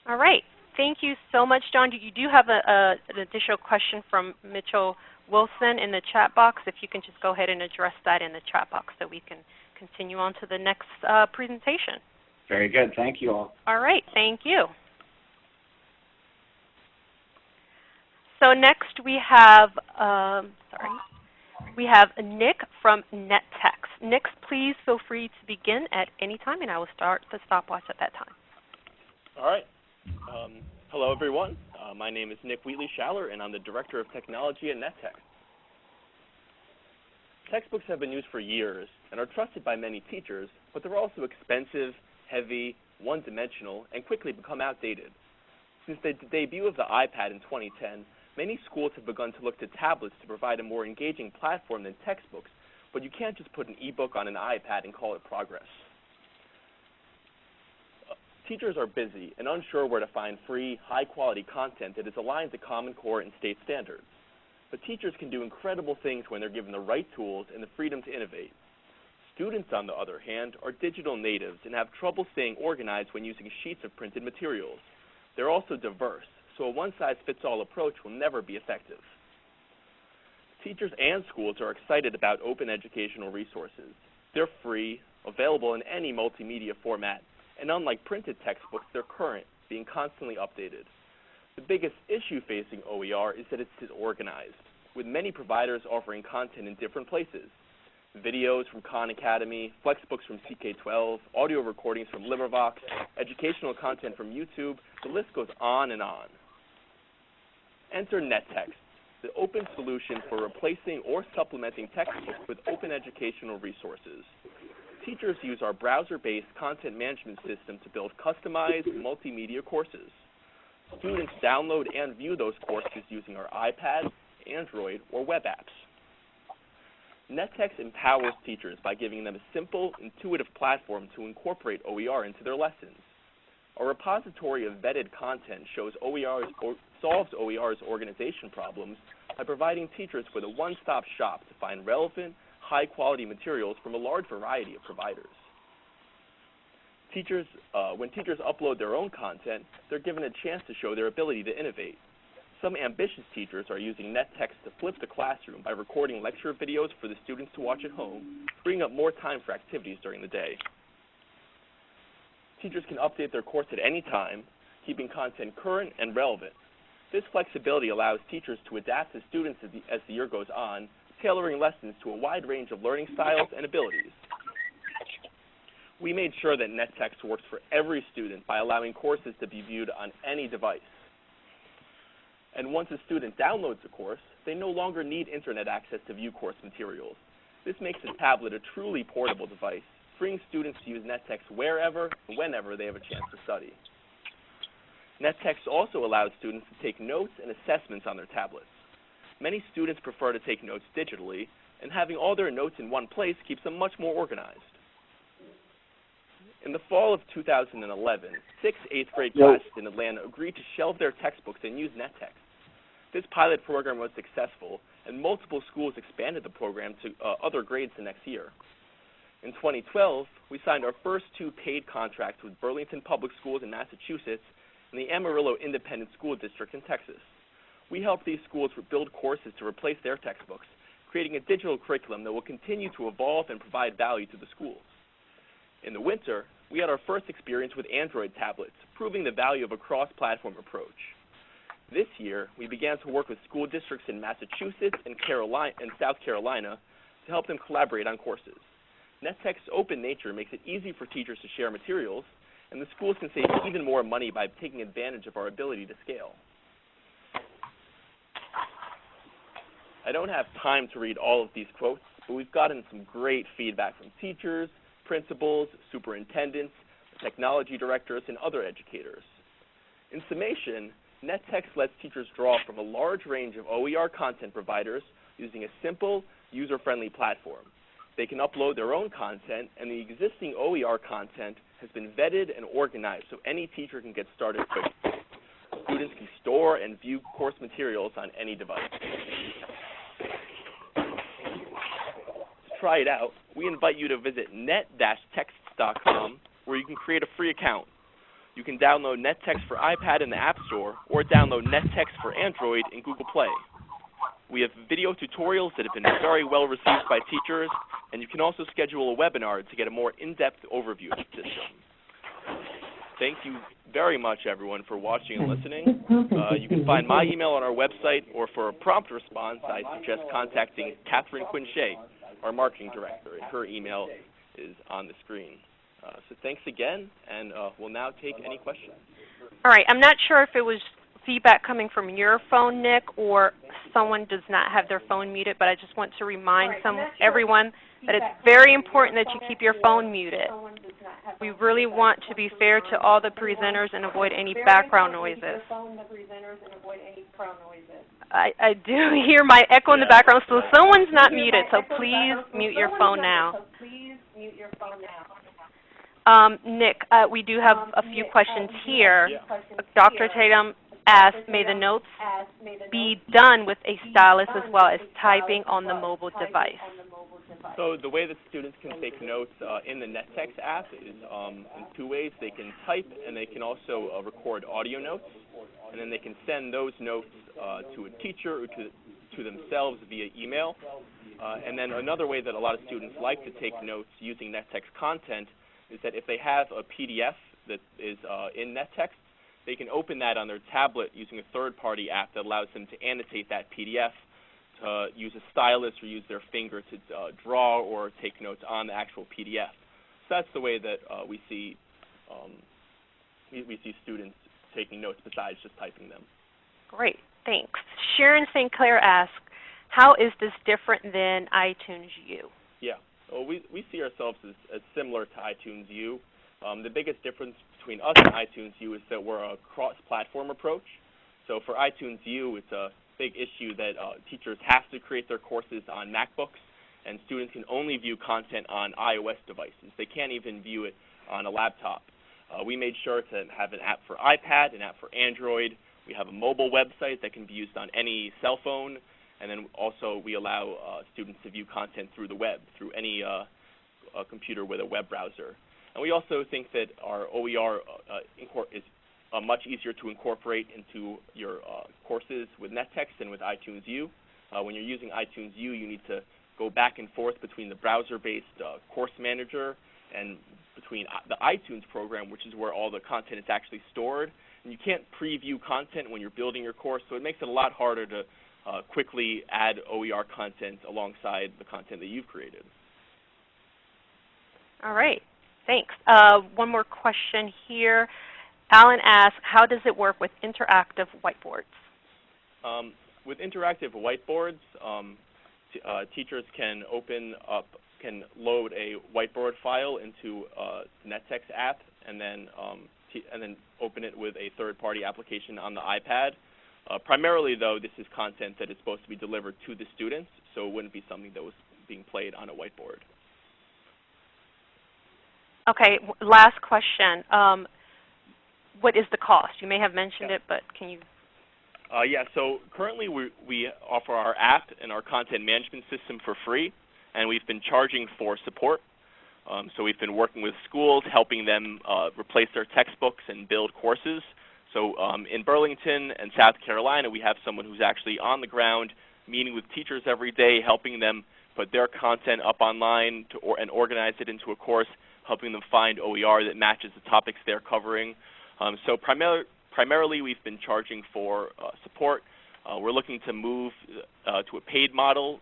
All right. Thank you so much, John. You do have an additional question from Mitchell Wilson in the chat box. If you can just go ahead and address that in the chat box so we can continue on to the next presentation. Very good. Thank you all. All right. Thank you. So next we have, we have Nick from NetText. Nick, please feel free to begin at any time, and I will start the stopwatch at that time. All right. Hello, everyone. My name is Nick Wheatley-Schaller, and I'm the Director of Technology at NetText. Textbooks have been used for years and are trusted by many teachers, but they're also expensive, heavy, one-dimensional, and quickly become outdated. Since the debut of the iPad in 2010, many schools have begun to look to tablets to provide a more engaging platform than textbooks, but you can't just put an e-book on an iPad and call it progress. Teachers are busy and unsure where to find free, high-quality content that is aligned to Common Core and state standards. But teachers can do incredible things when they're given the right tools and the freedom to innovate. Students, on the other hand, are digital natives and have trouble staying organized when using sheets of printed materials. They're also diverse, so a one-size-fits-all approach will never be effective. Teachers and schools are excited about open educational resources. They're free, available in any multimedia format, and unlike printed textbooks, they're current, being constantly updated. The biggest issue facing OER is that it's disorganized, with many providers offering content in different places. videos from Khan Academy, Flexbooks from CK12, audio recordings from LibriVox, educational content from YouTube. The list goes on and on. Enter NetText, the open solution for replacing or supplementing textbooks with open educational resources. Teachers use our browser-based content management system to build customized multimedia courses. Students download and view those courses using our iPad, Android, or web apps. NetText empowers teachers by giving them a simple, intuitive platform to incorporate OER into their lessons. A repository of vetted content solves OER's organization problems by providing teachers with a one-stop shop to find relevant, high-quality materials from a large variety of providers. When teachers upload their own content, they're given a chance to show their ability to innovate. Some ambitious teachers are using NetText to flip the classroom by recording lecture videos for the students to watch at home, freeing up more time for activities during the day. Teachers can update their course at any time, keeping content current and relevant. This flexibility allows teachers to adapt to students as the year goes on, tailoring lessons to a wide range of learning styles and abilities. We made sure that NetText works for every student by allowing courses to be viewed on any device. And once a student downloads a course, they no longer need internet access to view course materials. This makes a tablet a truly portable device, freeing students to use NetText wherever and whenever they have a chance to study. NetText also allows students to take notes and assessments on their tablets. Many students prefer to take notes digitally, and having all their notes in one place keeps them much more organized. In the fall of 2011, 6 8th grade classes in Atlanta agreed to shelve their textbooks and use NetText. This pilot program was successful, and multiple schools expanded the program to other grades the next year. In 2012, we signed our first 2 paid contracts with Burlington Public Schools in Massachusetts and the Amarillo Independent School District in Texas. We helped these schools build courses to replace their textbooks, creating a digital curriculum that will continue to evolve and provide value to the schools. In the winter, we had our first experience with Android tablets, proving the value of a cross-platform approach. This year, we began to work with school districts in Massachusetts and South Carolina to help them collaborate on courses. NetText's open nature makes it easy for teachers to share materials, and the schools can save even more money by taking advantage of our ability to scale. I don't have time to read all of these quotes, but we've gotten some great feedback from teachers, principals, superintendents, technology directors, and other educators. In summation, NetText lets teachers draw from a large range of OER content providers using a simple, user-friendly platform. They can upload their own content, and the existing OER content has been vetted and organized so any teacher can get started quickly. Students can store and view course materials on any device. To try it out, we invite you to visit net-text.com, where you can create a free account. You can download NetText for iPad in the App Store, or download NetText for Android in Google Play. We have video tutorials that have been very well received by teachers, and you can also schedule a webinar to get a more in-depth overview of the system. Thank you very much, everyone, for watching and listening. You can find my email on our website, or for a prompt response, I suggest contacting Catherine Quinche, our marketing director, and her email is on the screen. So thanks again, and we'll now take any questions. All right. I'm not sure if it was feedback coming from your phone, Nick, or someone does not have their phone muted, but I just want to remind everyone that it's very important that you keep your phone muted. We really want to be fair to all the presenters and avoid any background noises. I do hear my echo in the background, so someone's not muted, so please mute your phone now. Nick, we do have a few questions here. Dr. Tatum asked, may the notes be done with a stylus as well as typing on the mobile device? So the way that students can take notes in the NetText app is in 2 ways. They can type, and they can also record audio notes, and then they can send those notes to a teacher or to themselves via email. And then another way that a lot of students like to take notes using NetText content is that if they have a PDF that is in NetText, they can open that on their tablet using a third-party app that allows them to annotate that PDF to use a stylus or use their finger to draw or take notes on the actual PDF. So that's the way that we see students taking notes besides just typing them. Great, thanks. Sharon St. Clair asks, how is this different than iTunes U? Yeah, well, we see ourselves as similar to iTunes U. The biggest difference between us and iTunes U is that we're a cross-platform approach. So for iTunes U, it's a big issue that teachers have to create their courses on MacBooks, and students can only view content on iOS devices. They can't even view it on a laptop. We made sure to have an app for iPad, an app for Android. We have a mobile website that can be used on any cell phone, and then also we allow students to view content through the web, through any computer with a web browser. And we also think that our OER is much easier to incorporate into your courses with NetText than with iTunes U. When you're using iTunes U, you need to go back and forth between the browser-based course manager and between the iTunes program, which is where all the content is actually stored. And you can't preview content when you're building your course, so it makes it a lot harder to quickly add OER content alongside the content that you've created. All right, thanks. One more question here. Alan asks, how does it work with interactive whiteboards? With interactive whiteboards, teachers can load a whiteboard file into the NetText app and then open it with a third-party application on the iPad. Primarily, though, this is content that is supposed to be delivered to the students, so it wouldn't be something that was being played on a whiteboard. Okay, last question. What is the cost? You may have mentioned it, but can you? Yeah, so currently we offer our app and our content management system for free, and we've been charging for support. So we've been working with schools, helping them replace their textbooks and build courses. So in Burlington and South Carolina, we have someone who's actually on the ground, meeting with teachers every day, helping them put their content up online and organize it into a course, helping them find OER that matches the topics they're covering. So primarily, we've been charging for support. We're looking to move to a paid model.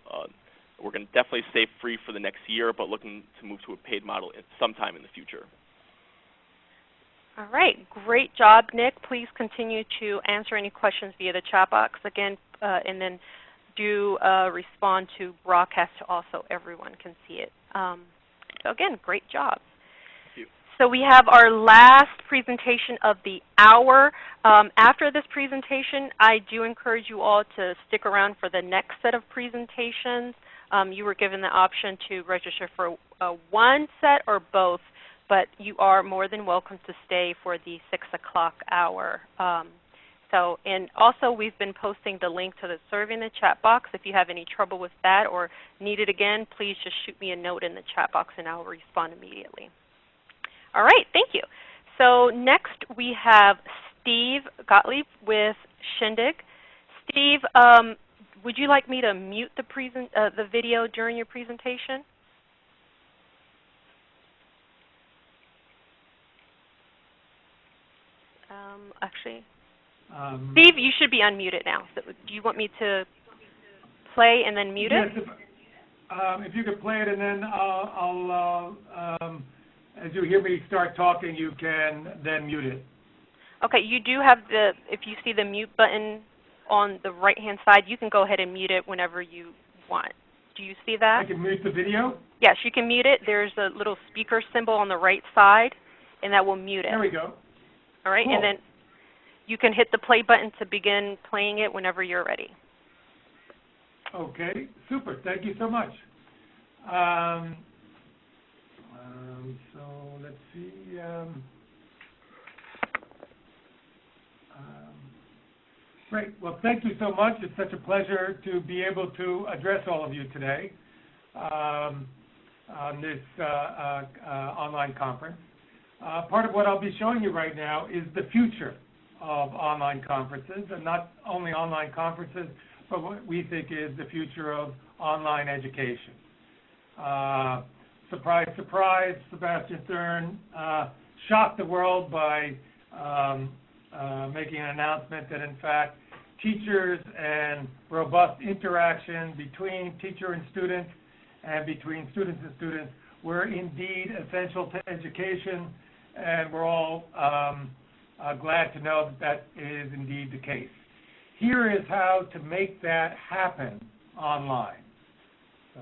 We're going to definitely stay free for the next year, but looking to move to a paid model sometime in the future. All right, great job, Nick. Please continue to answer any questions via the chat box again, and then do respond to broadcast so everyone can see it. So again, great job. So we have our last presentation of the hour. After this presentation, I do encourage you all to stick around for the next set of presentations. You were given the option to register for one set or both, but you are more than welcome to stay for the 6 o'clock hour. And also we've been posting the link to the survey in the chat box. If you have any trouble with that or need it again, please just shoot me a note in the chat box and I'll respond immediately. All right, thank you. So next we have Steve Gottlieb with Shindig. Steve, would you like me to mute the video during your presentation? Actually, Steve, you should be unmuted now. So do you want me to play and then mute it? Yes, if you could play it and then I'll as you hear me start talking, you can then mute it. Okay, you do have if you see the mute button on the right-hand side, you can go ahead and mute it whenever you want. Do you see that? I can mute the video? Yes, you can mute it. There's a little speaker symbol on the right side, and that will mute it. There we go. All right, cool. And then you can hit the play button to begin playing it whenever you're ready. Okay, super. Thank you so much. So let's see. Great. Well, thank you so much. It's such a pleasure to be able to address all of you today on this online conference. Part of what I'll be showing you right now is the future of online conferences, and not only online conferences, but what we think is the future of online education. Surprise, surprise, Sebastian Stern shocked the world by making an announcement that, in fact, teachers and robust interaction between teacher and student and between students and students were indeed essential to education, and we're all glad to know that that is indeed the case. Here is how to make that happen online. So.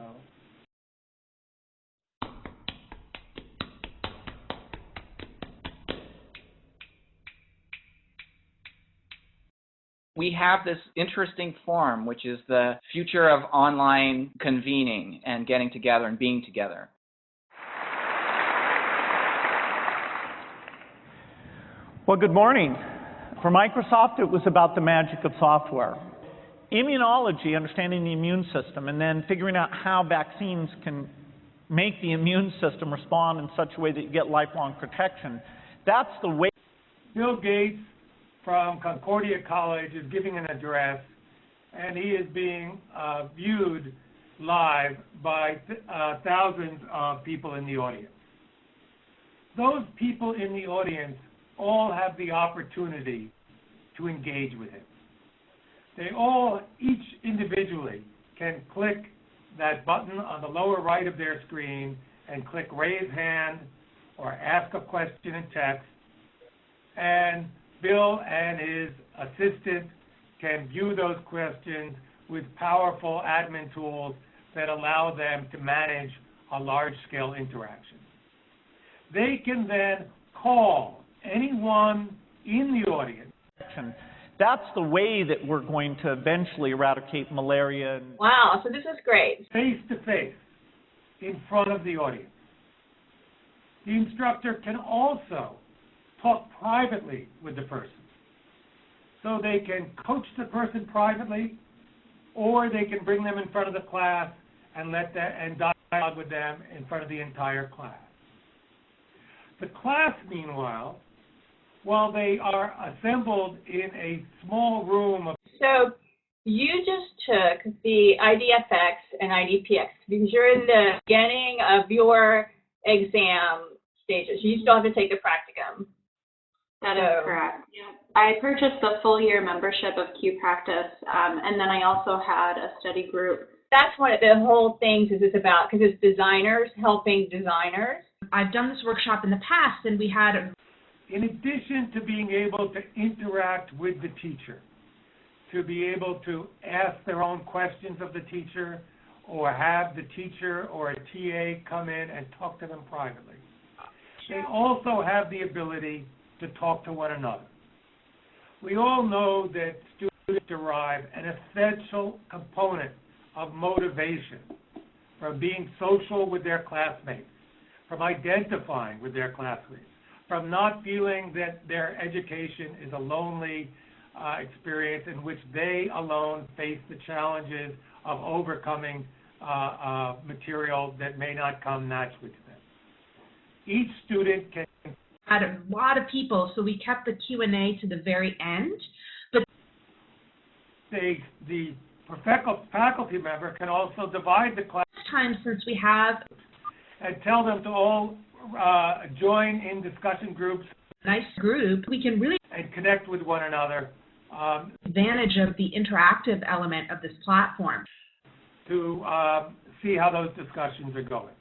We have this interesting form, which is the future of online convening and getting together and being together. Well, good morning. For Microsoft, it was about the magic of software. Immunology, understanding the immune system, and then figuring out how vaccines can make the immune system respond in such a way that you get lifelong protection. That's the way. Bill Gates from Concordia College is giving an address, and he is being viewed live by thousands of people in the audience. Those people in the audience all have the opportunity to engage with him. They all, each individually, can click that button on the lower right of their screen and click raise hand or ask a question in text, and Bill and his assistant can view those questions with powerful admin tools that allow them to manage a large-scale interaction. They can then call anyone in the audience. That's the way that we're going to eventually eradicate malaria. Wow, so this is great. Face-to-face, in front of the audience. The instructor can also talk privately with the person. So they can coach the person privately, or they can bring them in front of the class and dialogue with them in front of the entire class. The class, meanwhile, while they are assembled in a small room of... So you just took the IDFX and IDPX because you're in the beginning of your exam stages. You still have to take the practicum. That is correct. Yeah. I purchased the full year membership of QPractice, and then I also had a study group. That's what the whole thing is about, because it's designers helping designers. I've done this workshop in the past, and we had... In addition to being able to interact with the teacher, to be able to ask their own questions of the teacher, or have the teacher or a TA come in and talk to them privately, they also have the ability to talk to one another. We all know that students derive an essential component of motivation from being social with their classmates, from identifying with their classmates, from not feeling that their education is a lonely experience in which they alone face the challenges of overcoming material that may not come naturally to them. Each student can... Had a lot of people, so we kept the Q&A to the very end. But the faculty member can also divide the class time, since we have, and tell them to all join in discussion groups. Nice group. We can really and connect with one another. Advantage of the interactive element of this platform. To see how those discussions are going.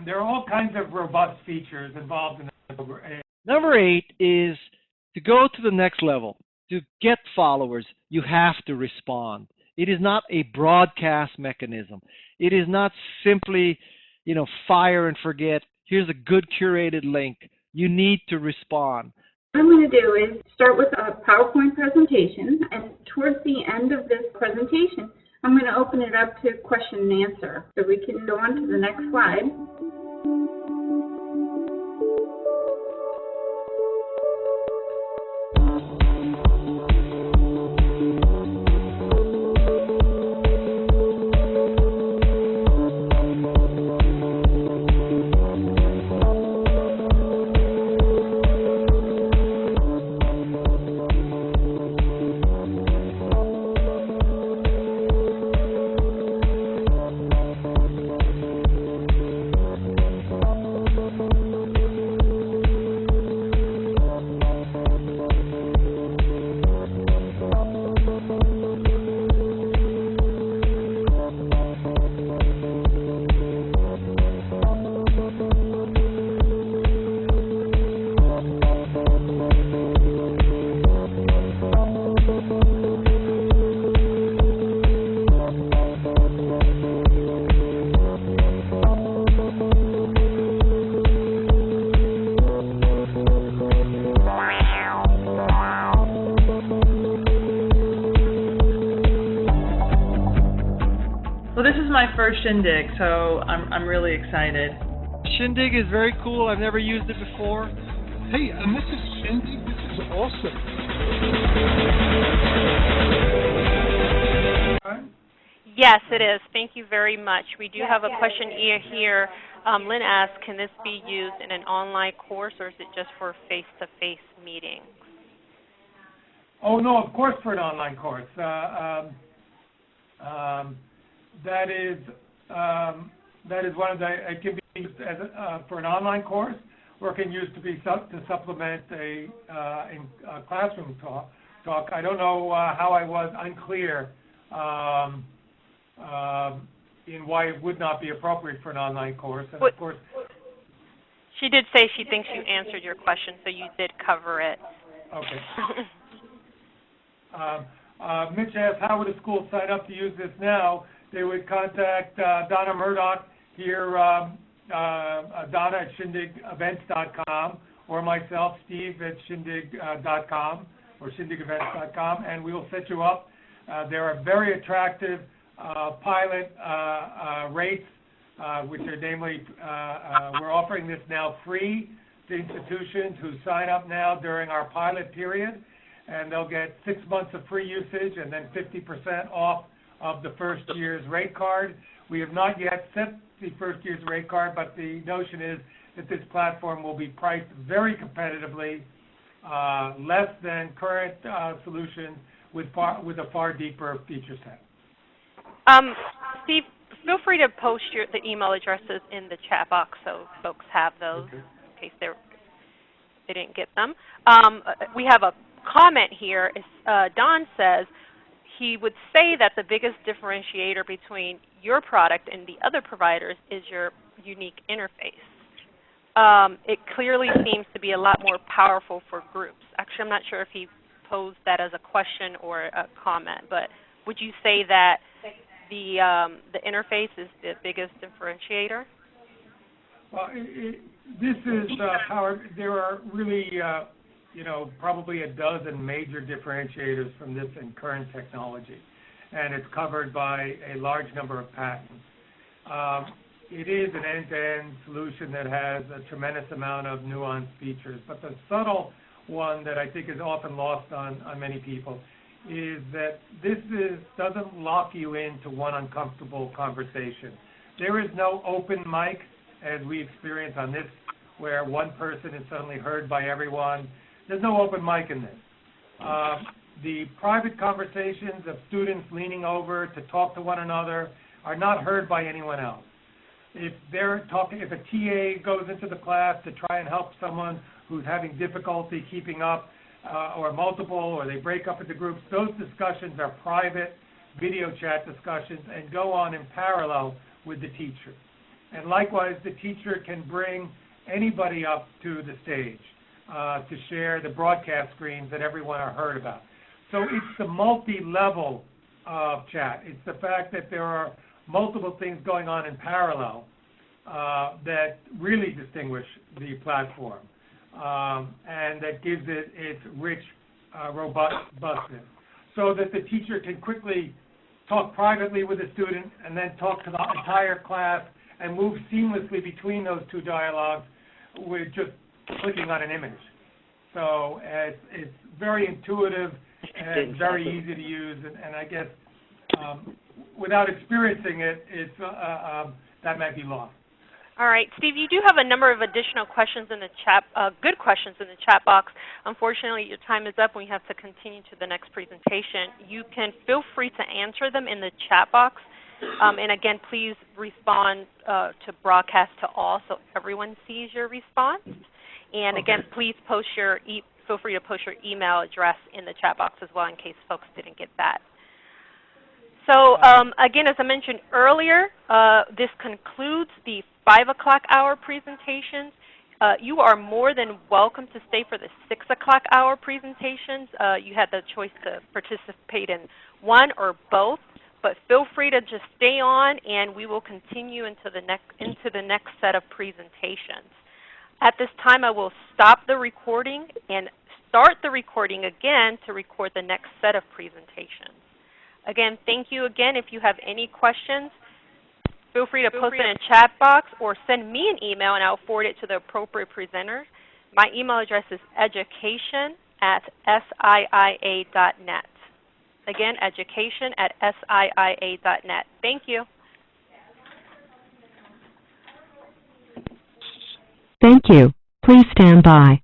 There are all kinds of robust features involved in the program. Number 8 is to go to the next level. To get followers, you have to respond. It is not a broadcast mechanism. It is not simply, fire and forget. Here's a good curated link. You need to respond. What I'm going to do is start with a PowerPoint presentation, and towards the end of this presentation, I'm going to open it up to question and answer. So we can go on to the next slide. first Shindig, so I'm really excited. Shindig is very cool. I've never used it before. Hey, and this is Shindig. This is awesome. Yes, it is. Thank you very much. We do have a question here. Lynn asks, can this be used in an online course, or is it just for face-to-face meetings? Oh, no, of course for an online course. That is one of the, it can be used as for an online course, or it can use to supplement a classroom talk. I don't know how I was unclear in why it would not be appropriate for an online course. And of course, she did say she thinks you answered your question, so you did cover it. Okay. Mitch asked, how would a school sign up to use this now? They would contact Donna Murdoch here, Donna at shindigevents.com, or myself, Steve at shindig.com or shindigevents.com, and we will set you up. There are very attractive pilot rates, which are namely, we're offering this now free to institutions who sign up now during our pilot period, and they'll get 6 months of free usage and then 50% off of the first year's rate card. We have not yet set the first year's rate card, but the notion is that this platform will be priced very competitively, less than current solutions with a far deeper feature set. Steve, feel free to post the email addresses in the chat box so folks have those in case they didn't get them. We have a comment here. Don says he would say that the biggest differentiator between your product and the other providers is your unique interface. It clearly seems to be a lot more powerful for groups. Actually, I'm not sure if he posed that as a question or a comment, but would you say that the interface is the biggest differentiator? Well, this is powered. There are really, probably a dozen major differentiators from this in current technology, and it's covered by a large number of patents. It is an end-to-end solution that has a tremendous amount of nuanced features, but the subtle one that I think is often lost on many people is that this doesn't lock you into one uncomfortable conversation. There is no open mic, as we experience on this, where one person is suddenly heard by everyone. There's no open mic in this. The private conversations of students leaning over to talk to one another are not heard by anyone else. If they're talking, if a TA goes into the class to try and help someone who's having difficulty keeping up, or multiple, or they break up into groups, those discussions are private video chat discussions and go on in parallel with the teacher. And likewise, the teacher can bring anybody up to the stage to share the broadcast screens that everyone are heard about. So it's the multi-level chat. It's the fact that there are multiple things going on in parallel that really distinguish the platform. And that gives it its rich robustness, so that the teacher can quickly talk privately with a student and then talk to the entire class and move seamlessly between those two dialogues with just clicking on an image. So it's very intuitive and very easy to use, and I guess without experiencing it, that might be lost. All right, Steve, you do have a number of additional questions in the chat, good questions in the chat box. Unfortunately, your time is up and we have to continue to the next presentation. You can feel free to answer them in the chat box. And again, please respond to broadcast to all so everyone sees your response. And again, please post feel free to post your email address in the chat box as well in case folks didn't get that. So again, as I mentioned earlier, this concludes the 5 o'clock hour presentations. You are more than welcome to stay for the 6 o'clock hour presentations. You had the choice to participate in one or both, but feel free to just stay on, and we will continue into the next set of presentations. At this time, I will stop the recording and start the recording again to record the next set of presentations. Again, thank you again. If you have any questions, Feel free to post it in chat box or send me an email and I'll forward it to the appropriate presenter. My email address is education@siia.net. Again, education@siia.net. Thank you. Thank you. Please stand by.